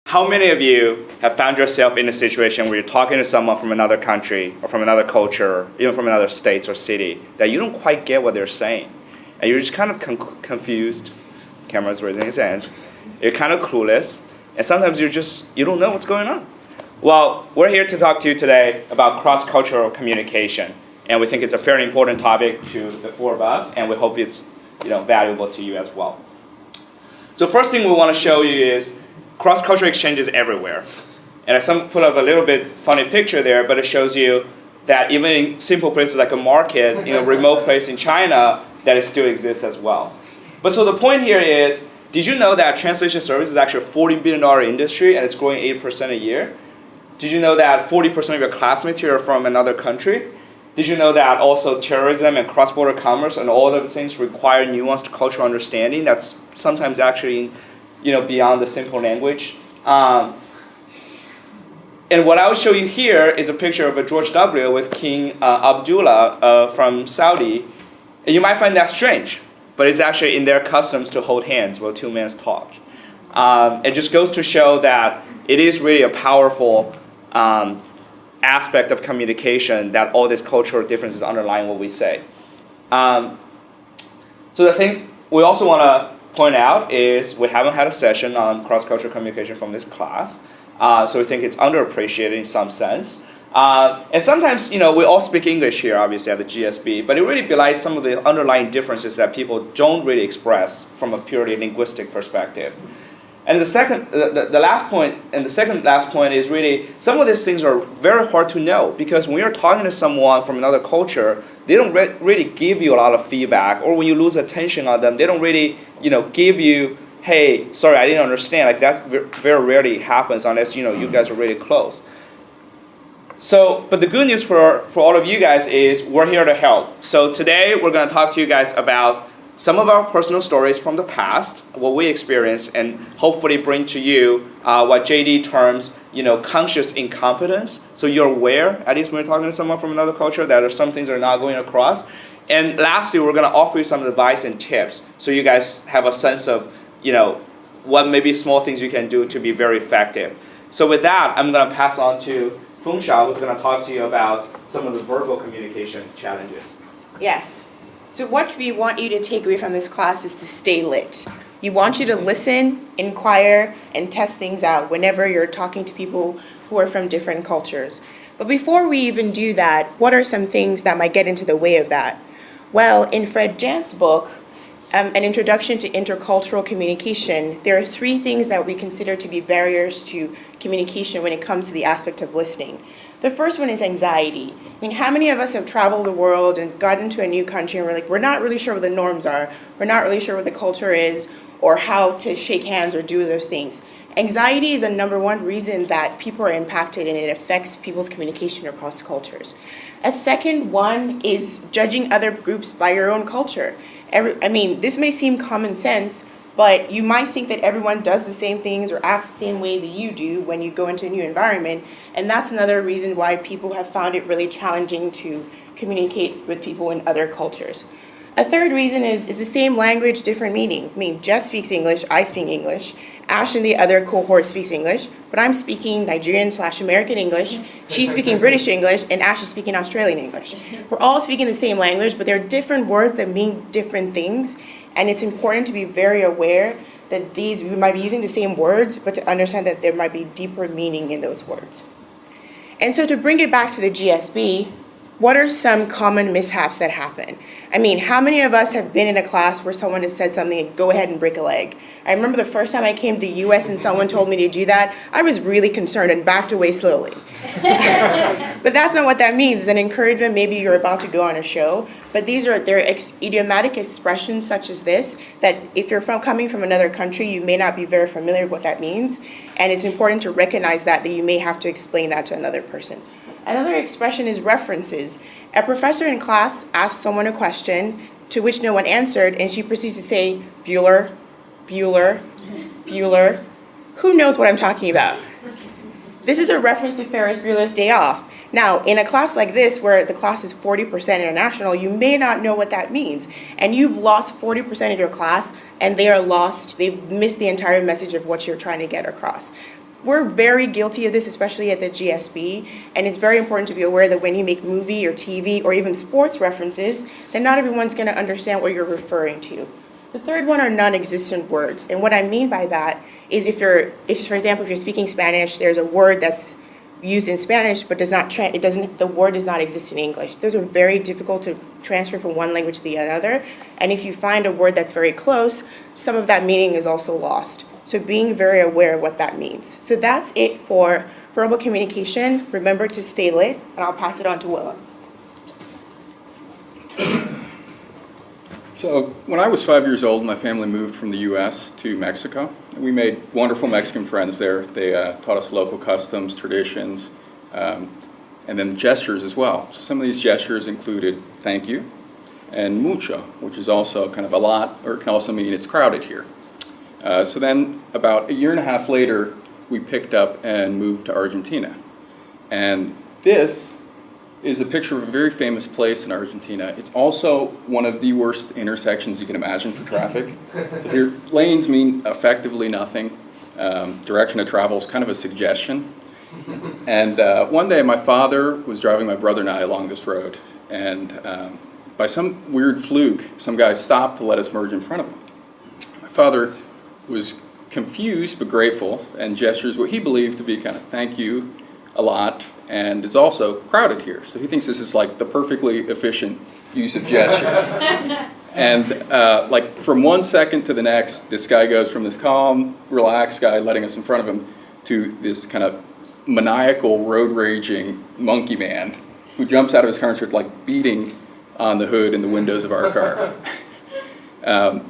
How many of you have found yourself in a situation where you're talking to someone from another country or from another culture, even from another state or city, that you don't quite get what they're saying? And you're just kind of confused. Cameron's raising his hands. You're kind of clueless. And sometimes you don't know what's going on. Well, we're here to talk to you today about cross-cultural communication. And we think it's a fairly important topic to the four of us, and we hope it's valuable to you as well. So first thing we want to show you is cross-cultural exchanges everywhere. And I put up a little bit funny picture there, but it shows you that even in simple places like a market, remote place in China, that it still exists as well. But so the point here is, did you know that translation service is actually a $40 billion industry and it's growing 8% a year? Did you know that 40% of your classmates here are from another country? Did you know that also terrorism and cross-border commerce and all of those things require nuanced cultural understanding that's sometimes actually beyond the simple language? And what I will show you here is a picture of a George W. with King Abdullah from Saudi. And you might find that strange, but it's actually in their customs to hold hands while two men talk. It just goes to show that it is really a powerful aspect of communication that all these cultural differences underlying what we say. So the things we also want to point out is we haven't had a session on cross-cultural communication from this class, so we think it's underappreciated in some sense. And sometimes, we all speak English here, obviously, at the GSB, but it really belies some of the underlying differences that people don't really express from a purely linguistic perspective. And the last point, and the second last point is really, some of these things are very hard to know, because when you're talking to someone from another culture, they don't really give you a lot of feedback, or when you lose attention on them, they don't really, give you, hey, sorry, I didn't understand. Like that very rarely happens unless, you guys are really close. So, but the good news for all of you guys is we're here to help. So today we're going to talk to you guys about some of our personal stories from the past, what we experienced, and hopefully bring to you what JD terms, conscious incompetence. So you're aware, at least when you're talking to someone from another culture, that there's some things that are not going across. And lastly, we're going to offer you some advice and tips so you guys have a sense of, what maybe small things you can do to be very effective. So with that, I'm going to pass on to Fengsha, who's going to talk to you about some of the verbal communication challenges. Yes. So what we want you to take away from this class is to stay lit. We want you to listen, inquire, and test things out whenever you're talking to people who are from different cultures. But before we even do that, what are some things that might get into the way of that? Well, in Fred Jant's book, An Introduction to Intercultural Communication, there are 3 things that we consider to be barriers to communication when it comes to the aspect of listening. The first one is anxiety. How many of us have traveled the world and gotten to a new country and we're not really sure what the norms are, we're not really sure what the culture is, or how to shake hands or do those things. Anxiety is a number one reason that people are impacted, and it affects people's communication across cultures. A second one is judging other groups by your own culture. This may seem common sense, but you might think that everyone does the same things or acts the same way that you do when you go into a new environment, and that's another reason why people have found it really challenging to communicate with people in other cultures. A third reason is the same language, different meaning. Jess speaks English, I speak English, Ash and the other cohort speaks English, but I'm speaking Nigerian/American English, she's speaking British English, and Ash is speaking Australian English. We're all speaking the same language, but there are different words that mean different things, and it's important to be very aware that we might be using the same words, but to understand that there might be deeper meaning in those words. And so to bring it back to the GSB, what are some common mishaps that happen? How many of us have been in a class where someone has said something, go ahead and break a leg? I remember the first time I came to the US and someone told me to do that, I was really concerned and backed away slowly. But that's not what that means. It's an encouragement, maybe you're about to go on a show, but they're idiomatic expressions such as this, that if you're coming from another country, you may not be very familiar with what that means, and it's important to recognize that you may have to explain that to another person. Another expression is references. A professor in class asked someone a question to which no one answered, and she proceeds to say, Bueller, Bueller, Bueller. Who knows what I'm talking about? This is a reference to Ferris Bueller's Day Off. Now, in a class like this, where the class is 40% international, you may not know what that means. And you've lost 40% of your class, and they are lost. They've missed the entire message of what you're trying to get across. we're very guilty of this, especially at the GSB, and it's very important to be aware that when you make movie or TV or even sports references, then not everyone's going to understand what you're referring to. The third one are non-existent words, and what I mean by that is if for example, if you're speaking Spanish, there's a word that's used in Spanish but the word does not exist in English. Those are very difficult to transfer from one language to the other, and if you find a word that's very close, some of that meaning is also lost. So being very aware of what that means. So that's it for verbal communication. Remember to stay lit, and I'll pass it on to Willem. So when I was 5 years old, my family moved from the U.S. to Mexico. We made wonderful Mexican friends there. They taught us local customs, traditions, and then gestures as well. So some of these gestures included thank you and mucho, which is also kind of a lot, or it can also mean it's crowded here. So then about a year and a half later, we picked up and moved to Argentina. And this is a picture of a very famous place in Argentina. It's also one of the worst intersections you can imagine for traffic. So here, lanes mean effectively nothing. Direction of travel is kind of a suggestion. And one day my father was driving my brother and I along this road, and by some weird fluke, some guy stopped to let us merge in front of him. My father was confused but grateful and gestures what he believed to be kind of thank you a lot, and it's also crowded here. So he thinks this is like the perfectly efficient use of gesture. And like from 1 second to the next, this guy goes from this calm, relaxed guy letting us in front of him to this kind of maniacal, road raging monkey man who jumps out of his car and starts like beating on the hood and the windows of our car.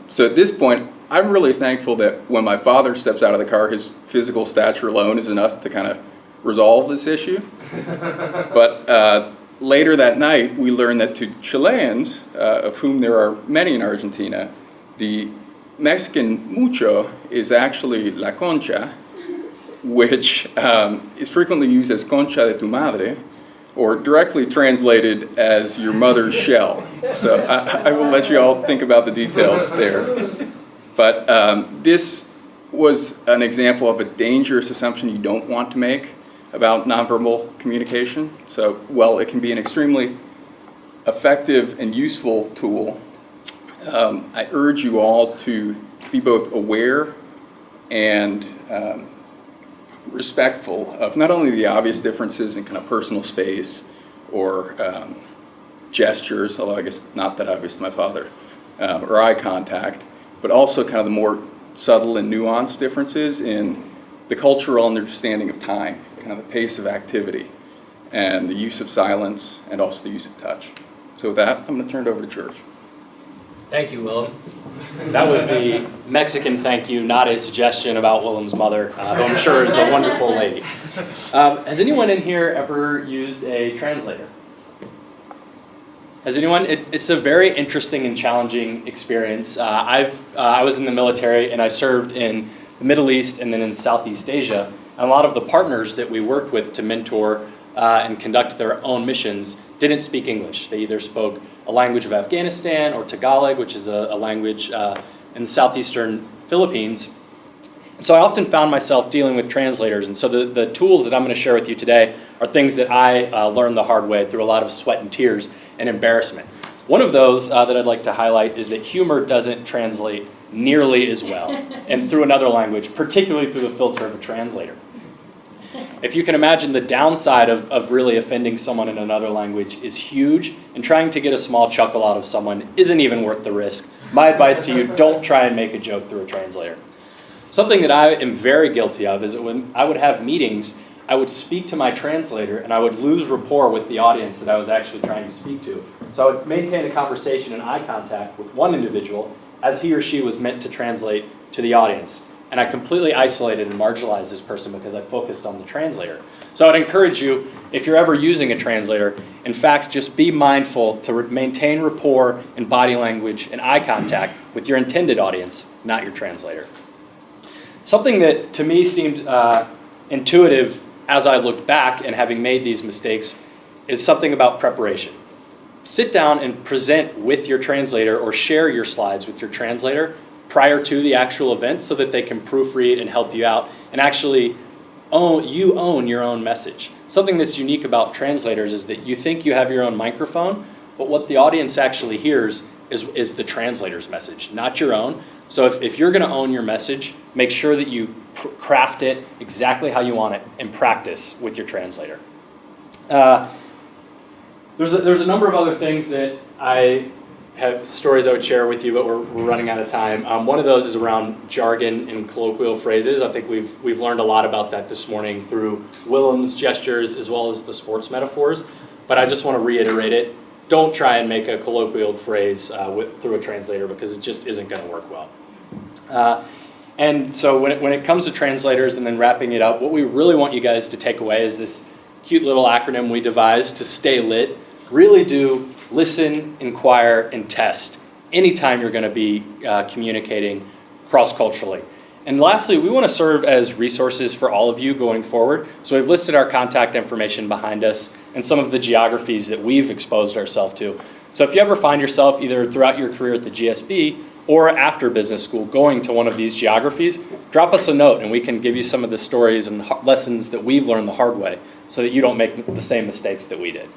So at this point, I'm really thankful that when my father steps out of the car, his physical stature alone is enough to kind of resolve this issue. But later that night, we learned that to Chileans, of whom there are many in Argentina, the Mexican mucho is actually la concha, which is frequently used as concha de tu madre, or directly translated as your mother's shell. So I will let you all think about the details there. But this was an example of a dangerous assumption you don't want to make about nonverbal communication. So while it can be an extremely effective and useful tool, I urge you all to be both aware and respectful of not only the obvious differences in kind of personal space or gestures, although I guess not that obvious to my father, or eye contact, but also kind of the more subtle and nuanced differences in the cultural understanding of time, kind of the pace of activity, and the use of silence, and also the use of touch. So with that, I'm going to turn it over to George. Thank you, Willem. That was the Mexican thank you, not a suggestion about Willem's mother, who I'm sure is a wonderful lady. Has anyone in here ever used a translator? Has anyone? It's a very interesting and challenging experience. I was in the military and I served in the Middle East and then in Southeast Asia. And a lot of the partners that we worked with to mentor and conduct their own missions didn't speak English. They either spoke a language of Afghanistan or Tagalog, which is a language in the southeastern Philippines. So I often found myself dealing with translators. And so the tools that I'm going to share with you today are things that I learned the hard way through a lot of sweat and tears and embarrassment. One of those that I'd like to highlight is that humor doesn't translate nearly as well and through another language, particularly through the filter of a translator. If you can imagine, the downside of really offending someone in another language is huge, and trying to get a small chuckle out of someone isn't even worth the risk. My advice to you, don't try and make a joke through a translator. Something that I am very guilty of is that when I would have meetings, I would speak to my translator and I would lose rapport with the audience that I was actually trying to speak to. So I would maintain a conversation and eye contact with one individual as he or she was meant to translate to the audience. And I completely isolated and marginalized this person because I focused on the translator. So I'd encourage you, if you're ever using a translator, in fact, just be mindful to maintain rapport and body language and eye contact with your intended audience, not your translator. Something that to me seemed intuitive as I looked back and having made these mistakes is something about preparation. Sit down and present with your translator or share your slides with your translator prior to the actual event so that they can proofread and help you out and actually you own your own message. Something that's unique about translators is that you think you have your own microphone, but what the audience actually hears is the translator's message, not your own. So if you're going to own your message, make sure that you craft it exactly how you want it and practice with your translator. There's a number of other things that I have stories I would share with you, but we're running out of time. One of those is around jargon and colloquial phrases. I think we've learned a lot about that this morning through Willem's gestures as well as the sports metaphors. But I just want to reiterate it. Don't try and make a colloquial phrase through a translator, because it just isn't going to work well. And so when it comes to translators and then wrapping it up, what we really want you guys to take away is this cute little acronym we devised to stay lit. Really do listen, inquire, and test anytime you're going to be communicating cross-culturally. And lastly, we want to serve as resources for all of you going forward. So we've listed our contact information behind us and some of the geographies that we've exposed ourselves to. So if you ever find yourself either throughout your career at the GSB or after business school going to one of these geographies, drop us a note and we can give you some of the stories and lessons that we've learned the hard way so that you don't make the same mistakes that we did.